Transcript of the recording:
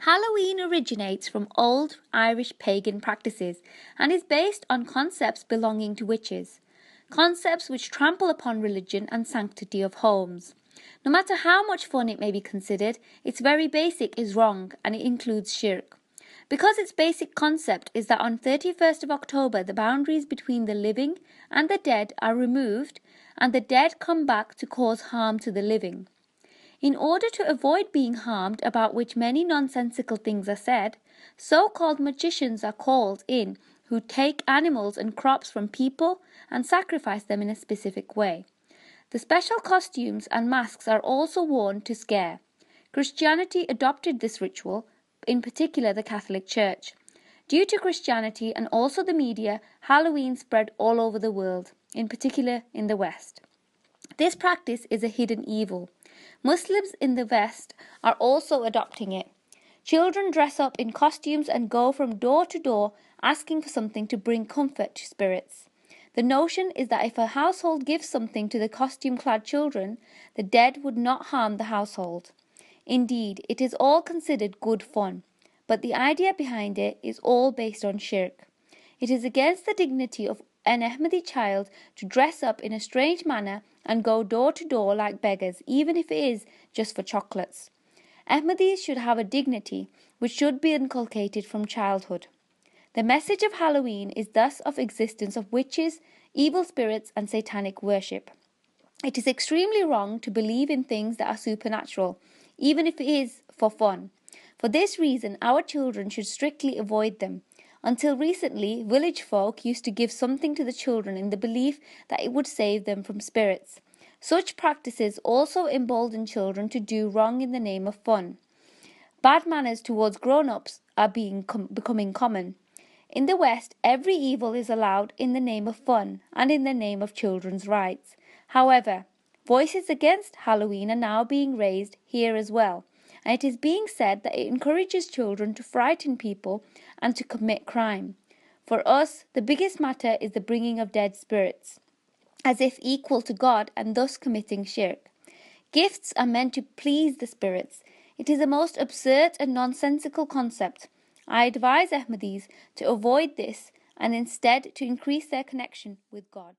Halloween originates from old Irish pagan practices and is based on concepts belonging to witches, concepts which trample upon religion and sanctity of homes. No matter how much fun it may be considered, its very basic is wrong and it includes shirk. Because its basic concept is that on 31st of October the boundaries between the living and the dead are removed and the dead come back to cause harm to the living. In order to avoid being harmed, about which many nonsensical things are said, so-called magicians are called in who take animals and crops from people and sacrifice them in a specific way. The special costumes and masks are also worn to scare. Christianity adopted this ritual, in particular the Catholic Church. Due to Christianity and also the media, Halloween spread all over the world, in particular in the West. This practice is a hidden evil. Muslims in the West are also adopting it. Children dress up in costumes and go from door to door asking for something to bring comfort to spirits. The notion is that if a household gives something to the costume-clad children, the dead would not harm the household. Indeed, it is all considered good fun, but the idea behind it is all based on shirk. It is against the dignity of an Ahmadi child to dress up in a strange manner and go door to door like beggars, even if it is just for chocolates. Ahmadis should have a dignity which should be inculcated from childhood. The message of Halloween is thus of existence of witches, evil spirits and satanic worship. It is extremely wrong to believe in things that are supernatural, even if it is for fun. For this reason, our children should strictly avoid them. Until recently, village folk used to give something to the children in the belief that it would save them from spirits. Such practices also embolden children to do wrong in the name of fun. Bad manners towards grown-ups are becoming common. In the West, every evil is allowed in the name of fun and in the name of children's rights. However, voices against Halloween are now being raised here as well, and it is being said that it encourages children to frighten people and to commit crime. For us, the biggest matter is the bringing of dead spirits, as if equal to God and thus committing shirk. Gifts are meant to please the spirits. It is a most absurd and nonsensical concept. I advise Ahmadis to avoid this and instead to increase their connection with God.